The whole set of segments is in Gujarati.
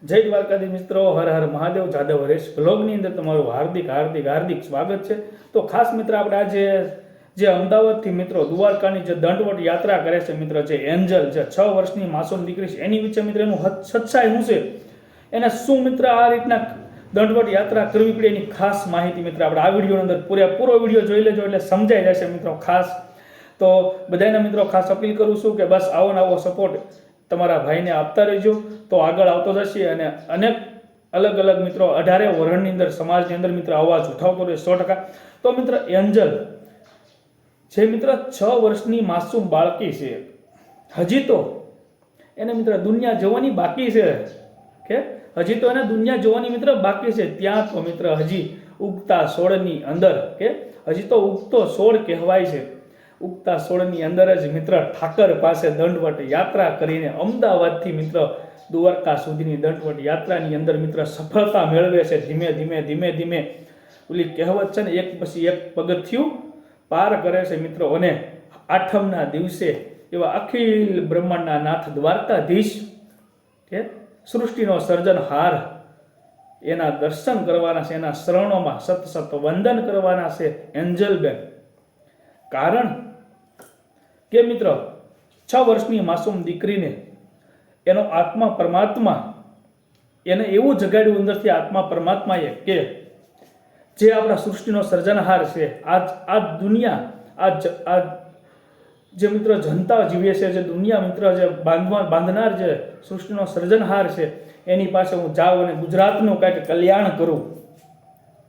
જય દ્વારકાધી મિત્રો, હર હર મહાદેવ. જાદવ હરેશ બ્લોગની અંદર તમારું હાર્દિક હાર્દિક હાર્દિક સ્વાગત છે. તો ખાસ મિત્ર, આપણે આજે જે અમદાવાદથી મિત્રો દ્વારકાની જે દંડવટ યાત્રા કરે છે મિત્ર, જે એન્જલ, જે 6 વર્ષની માસૂમ દીકરી છે, એની વિશે મિત્ર એનું સચ્ચાઈ શું છે, એને શું મિત્ર આ રીતના દંડવટ યાત્રા કરવી પડે, એની ખાસ માહિતી મિત્ર આપણે આ વિડીયોની અંદર પૂરો વિડીયો જોઈ લેજો એટલે સમજાઈ જશે મિત્રો. ખાસ તો બધાના મિત્રો ખાસ અપીલ કરું છું કે બસ આવો ને આવો સપોર્ટ તમારા ભાઈને આપતા રહેજો, તો આગળ આવતો જશે અને અનેક અલગ અલગ મિત્રો 18 વરણની અંદર સમાજની અંદર મિત્ર અવાજ ઉઠાવતો રહે 100%. તો મિત્ર એન્જલ જે મિત્ર 6 વર્ષની માસૂમ બાળકી છે, હજી તો એને મિત્ર દુનિયા જોવાની બાકી છે કે હજી તો એને દુનિયા જોવાની મિત્ર બાકી છે. ત્યાં તો મિત્ર હજી ઉગતા છોડની અંદર કે હજી તો ઉગતો છોડ કહેવાય છે. ઉગતા છોડની અંદર જ મિત્ર ઠાકર પાસે દંડવટ યાત્રા કરીને અમદાવાદથી મિત્ર દ્વારકા સુધીની દંડવટ યાત્રાની અંદર મિત્ર સફળતા મેળવે છે. ધીમે ધીમે ધીમે ધીમે ઓલી કહેવત છે ને, એક પછી એક પગથિયું પાર કરે છે મિત્રો. અને આઠમના દિવસે એવા અખિલ બ્રહ્માંડના નાથ દ્વારકાધીશ કે સૃષ્ટિનો સર્જનહાર, એના દર્શન કરવાના છે, એના શરણોમાં સતસત વંદન કરવાના છે એન્જલબેન. કારણ કે મિત્ર 6 વર્ષની માસૂમ દીકરીને એનો આત્મા પરમાત્મા એને એવું જગાડ્યું અંદરથી આત્મા પરમાત્માએ કે જે આપણા સૃષ્ટિનો સર્જનહાર છે, આ દુનિયા આ જે મિત્ર જનતા જીવે છે, જે દુનિયા મિત્ર જે બાંધનાર જે સૃષ્ટિનો સર્જનહાર છે, એની પાસે હું જાઉં અને ગુજરાતનું કંઈક કલ્યાણ કરું.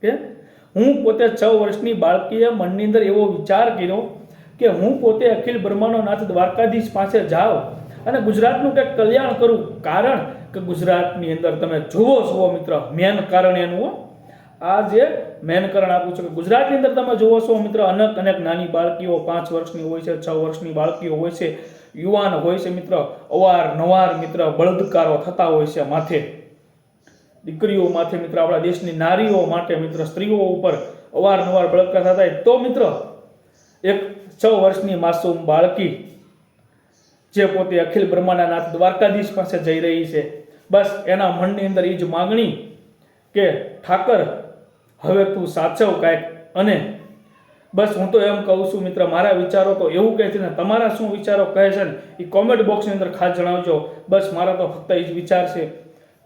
કે હું પોતે 6 વર્ષની બાળકીએ મનની અંદર એવો વિચાર કર્યો કે હું પોતે અખિલ બ્રહ્માંડનો નાથ દ્વારકાધીશ પાસે જાઉં અને ગુજરાતનું કંઈક કલ્યાણ કરું. કારણ કે ગુજરાતની અંદર તમે જુઓ છો મિત્ર, મેન કારણ એનું આ જે મેન કારણ આપું છું કે ગુજરાતની અંદર તમે જુઓ છો મિત્ર, અનેક નાની બાળકીઓ 5 વર્ષની હોય છે, 6 વર્ષની બાળકીઓ હોય છે, યુવાન હોય છે મિત્ર, અવારનવાર મિત્ર બળાત્કારો થતા હોય છે માથે, દીકરીઓ માથે મિત્ર, આપણા દેશની નારીઓ માટે મિત્ર, સ્ત્રીઓ ઉપર અવારનવાર બળાત્કાર થતા હોય. તો મિત્ર એક 6 વર્ષની માસૂમ બાળકી જે પોતે અખિલ બ્રહ્માંડના નાથ દ્વારકાધીશ પાસે જઈ રહી છે, બસ એના મનની અંદર એ જ માગણી કે ઠાકર હવે તું સાચવ કાંઈક. અને બસ હું તો એમ કહું છું મિત્ર, મારા વિચારો તો એવું કહે છે ને, તમારા શું વિચારો કહે છે ને એ કોમેન્ટ બોક્સની અંદર ખાસ જણાવજો. બસ મારા તો ફક્ત એ જ વિચાર છે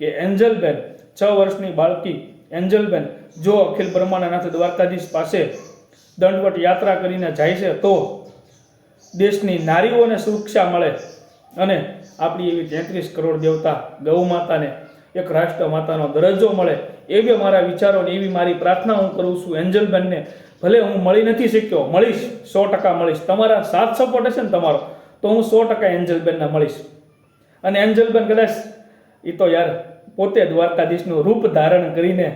કે એન્જલબેન 6 વર્ષની બાળકી એન્જલબેન જો અખિલ બ્રહ્માંડના નાથ દ્વારકાધીશ પાસે દંડવટ યાત્રા કરીને જાય છે તો દેશની નારીઓને સુરક્ષા મળે અને આપણી એવી 33 કરોડ દેવતા ગૌ માતાને એક રાષ્ટ્ર માતાનો દરજ્જો મળે. એવી મારા વિચારો ને એવી મારી પ્રાર્થના હું કરું છું એન્જલબેનને. ભલે હું મળી નથી શક્યો, મળીશ, 100% મળીશ. તમારા સાથ સપોર્ટ હશે ને તમારો, તો હું 100% એન્જલબેનને મળીશ. અને એન્જલબેન કદાચ એ તો યાર પોતે દ્વારકાધીશનું રૂપ ધારણ કરીને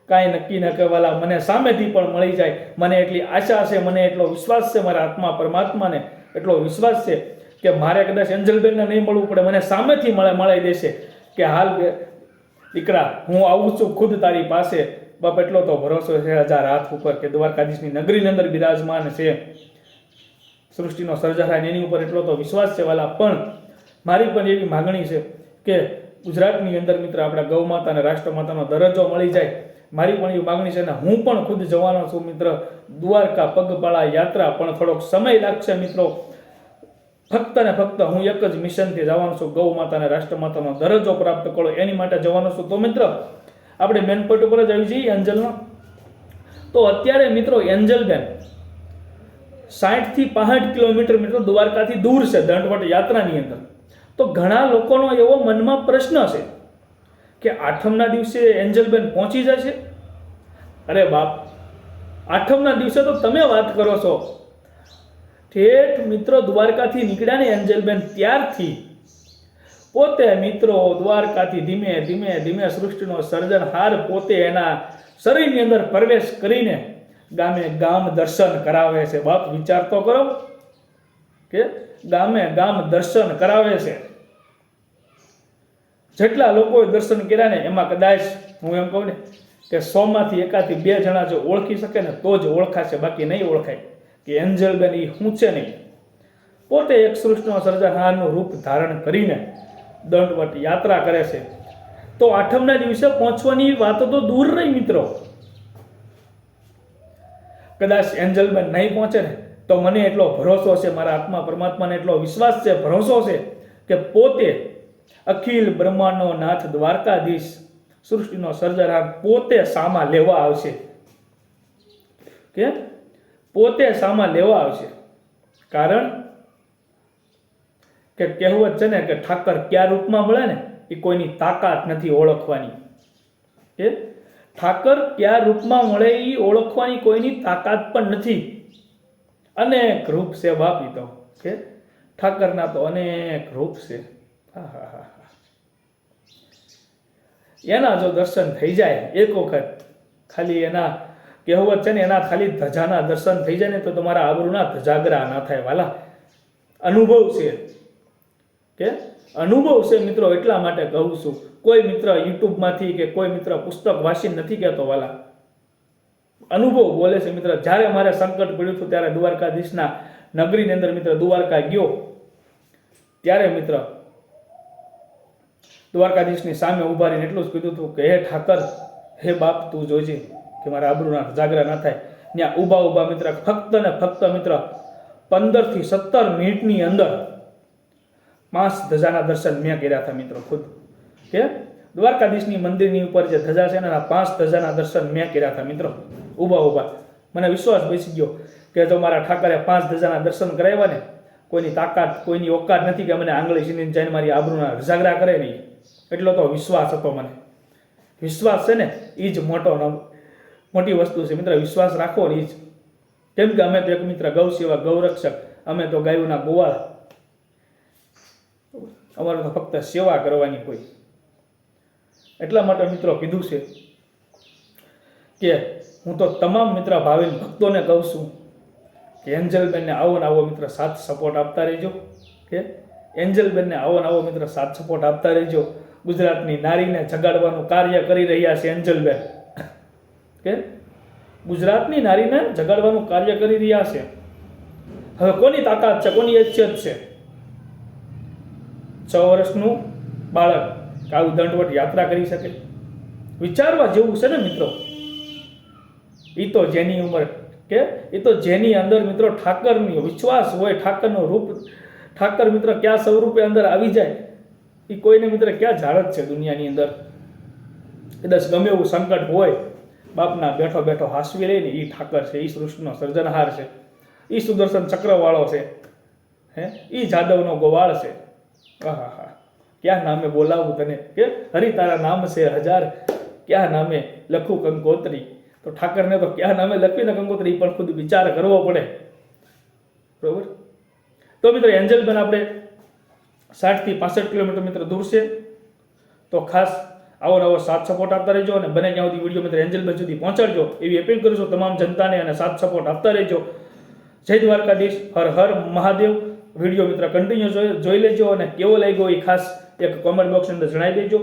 કાંઈ નક્કી ન કહેવાલા મને સામેથી પણ મળી જાય, મને એટલી આશા છે, મને એટલો વિશ્વાસ છે, મારા આત્મા પરમાત્માને એટલો વિશ્વાસ છે કે મારે કદાચ એન્જલબેનને નહીં મળવું પડે, મને સામેથી મળી દેશે કે હાલ દીકરા હું આવું છું ખુદ તારી પાસે. બાપ એટલો તો ભરોસો છે 1000 હાથ ઉપર કે દ્વારકાધીશની નગરીની અંદર બિરાજમાન છે સૃષ્ટિનો સર્જનહાર, એની ઉપર એટલો તો વિશ્વાસ છે વાલા. પણ મારી પણ એવી માગણી છે કે ગુજરાતની અંદર મિત્ર આપણા ગૌ માતા અને રાષ્ટ્ર માતાનો દરજ્જો મળી જાય. મારી પણ એવી માગણી છે ને હું પણ ખુદ જવાનો છું મિત્ર દ્વારકા પગપાળા યાત્રા. પણ થોડોક સમય લાગશે મિત્રો, ફક્ત ને ફક્ત હું એક જ મિશનથી જવાનો છું, ગૌ માતા અને રાષ્ટ્ર માતાનો દરજ્જો પ્રાપ્ત કરો એની માટે જવાનો છું. તો મિત્ર આપણે મેન પોઈન્ટ ઉપર જ આવી જઈએ એન્જલનો. તો અત્યારે મિત્રો એન્જલબેન 60 થી 65 કિલોમીટર મિત્રો દ્વારકાથી દૂર છે દંડવટ યાત્રાની અંદર. તો ઘણા લોકોનો એવો મનમાં પ્રશ્ન છે કે આઠમના દિવસે એન્જલબેન પહોંચી જશે. અરે બાપ, આઠમના દિવસે તો તમે વાત કરો છો, ઠેઠ મિત્રો દ્વારકાથી નીકળ્યા ને એન્જલબેન ત્યારથી પોતે મિત્રો દ્વારકાથી ધીમે ધીમે ધીમે સૃષ્ટિનો સર્જનહાર પોતે એના શરીરની અંદર પ્રવેશ કરીને ગામે ગામ દર્શન કરાવે છે. બાપ વિચાર તો કરો કે ગામે ગામ દર્શન કરાવે છે. જેટલા લોકોએ દર્શન કર્યા ને એમાં કદાચ હું એમ કહું ને કે 100માંથી 1 થી 2 જણા જો ઓળખી શકે ને તો જ ઓળખાશે, બાકી નહીં ઓળખાય કે એન્જલબેન એ શું છે નહીં. પોતે એક સૃષ્ટિનો સર્જનહારનું રૂપ ધારણ કરીને દંડવટ યાત્રા કરે છે. તો આઠમના દિવસે પહોંચવાની વાતો તો દૂર રહી મિત્રો. કદાચ એન્જલબેન નહીં પહોંચે ને તો મને એટલો ભરોસો છે, મારા આત્મા પરમાત્માને એટલો વિશ્વાસ છે, ભરોસો છે કે પોતે અખિલ બ્રહ્માંડનો નાથ દ્વારકાધીશ સૃષ્ટિનો સર્જનહાર પોતે સામા લેવા આવશે. કે પોતે સામા લેવા આવશે. કારણ કે કહેવત છે ને કે ઠાકર કયા રૂપમાં મળે ને એ કોઈની તાકાત નથી ઓળખવાની. કે ઠાકર કયા રૂપમાં મળે એ ઓળખવાની કોઈની તાકાત પણ નથી. અનેક રૂપ છે બાપી તો, કે ઠાકરના તો અનેક રૂપ છે. એના જો દર્શન થઈ જાય એક વખત, ખાલી એના કહેવત છે ને એના ખાલી ધજાના દર્શન થઈ જાય ને તો તમારા આબરૂના ધજાગરા ના થાય વાલા. અનુભવ છે, કે અનુભવ છે મિત્રો. એટલા માટે કહું છું, કોઈ મિત્ર યુટ્યુબમાંથી કે કોઈ મિત્ર પુસ્તક વાંચી નથી કહેતો વાલા. અનુભવ બોલે છે મિત્ર. જ્યારે મારે સંકટ પડ્યું હતું ત્યારે દ્વારકાધીશના નગરીની અંદર મિત્ર દ્વારકા ગયો ત્યારે મિત્ર દ્વારકાધીશની સામે ઉભા રહીને એટલું જ કીધું હતું કે હે ઠાકર, હે બાપ, તું જોજે કે મારા આબરૂના જાગરા ના થાય. ત્યાં ઊભા ઊભા મિત્ર ફક્ત ને ફક્ત મિત્ર 15 થી 17 મિનિટની અંદર 5 ધજાના દર્શન મેં કર્યા હતા મિત્રો ખુદ. કે દ્વારકાધીશની મંદિરની ઉપર જે ધજા છે એના 5 ધજાના દર્શન મેં કર્યા હતા મિત્રો ઊભા ઊભા. મને વિશ્વાસ બેસી ગયો કે જો મારા ઠાકરે 5 ધજાના દર્શન કરાવ્યા ને, કોઈની તાકાત કોઈની ઓકાત નથી કે મને આંગળી સીને જઈને મારી આબરૂના રજાગરા કરે નહીં. એટલો તો વિશ્વાસ હતો મને. વિશ્વાસ છે ને એ જ મોટી વસ્તુ છે મિત્ર. વિશ્વાસ રાખો ને એ જ. કેમ કે અમે તો એક મિત્ર ગૌ સેવા, ગૌરક્ષક, અમે તો ગાયોના ગોવાળ. અમારે તો ફક્ત સેવા કરવાની હોય. એટલા માટે મિત્રો કીધું છે કે હું તો તમામ મિત્ર ભાવિન ભક્તોને કહું છું કે એન્જલબેનને આવો ને આવો મિત્ર સાથ સપોર્ટ આપતા રહેજો. કે એન્જલબેનને આવો ને આવો મિત્ર સાથ સપોર્ટ આપતા રહેજો. ગુજરાતની નારીને જગાડવાનું કાર્ય કરી રહ્યા છે એન્જલબેન. કે ગુજરાતની નારીને જગાડવાનું કાર્ય કરી રહ્યા છે. હવે કોની તાકાત છે, કોની હેસિયત છે? 6 વર્ષનું બાળક આવું દંડવટ યાત્રા કરી શકે? વિચારવા જેવું છે ને મિત્રો. એ તો જેની ઉંમર, કે એ તો જેની અંદર મિત્રો ઠાકરની વિશ્વાસ હોય, ઠાકરનું રૂપ, ઠાકર મિત્ર ક્યાં સ્વરૂપે અંદર આવી જાય એ કોઈને મિત્ર ક્યાં જાણ જ છે દુનિયાની અંદર. કદાચ ગમે એવું સંકટ હોય, બાપના બેઠો બેઠો હાસવી લે ને એ ઠાકર છે, એ સૃષ્ટિનો સર્જનહાર છે, એ સુદર્શન ચક્રવાળો છે, હે એ જાદવનો ગોવાળ છે. આહા, ક્યાં નામે બોલાવું તને, કે હરી તારા નામ છે 1000, ક્યાં નામે લખું કંકોત્રી. તો ઠાકરને તો ક્યાં નામે લખવીને કંકોત્રી પણ ખુદ વિચાર કરવો પડે. બરોબર. તો મિત્રો એન્જલબેન આપણે 60 થી 65 કિલોમીટર મિત્ર દૂર છે. તો ખાસ આવો નવો સાથ સપોર્ટ આપતા રહેજો અને બને ત્યાં સુધી વિડીયો મિત્ર એન્જલબેન સુધી પહોંચાડજો એવી અપીલ કરું છું તમામ જનતાને, અને સાથ સપોર્ટ આપતા રહેજો. જય દ્વારકાધીશ, હર હર મહાદેવ. વિડીયો મિત્ર કન્ટિન્યુ જોઈ લેજો અને કેવો લાગ્યો એ ખાસ એક કોમેન્ટ બોક્સની અંદર જણાવી દેજો.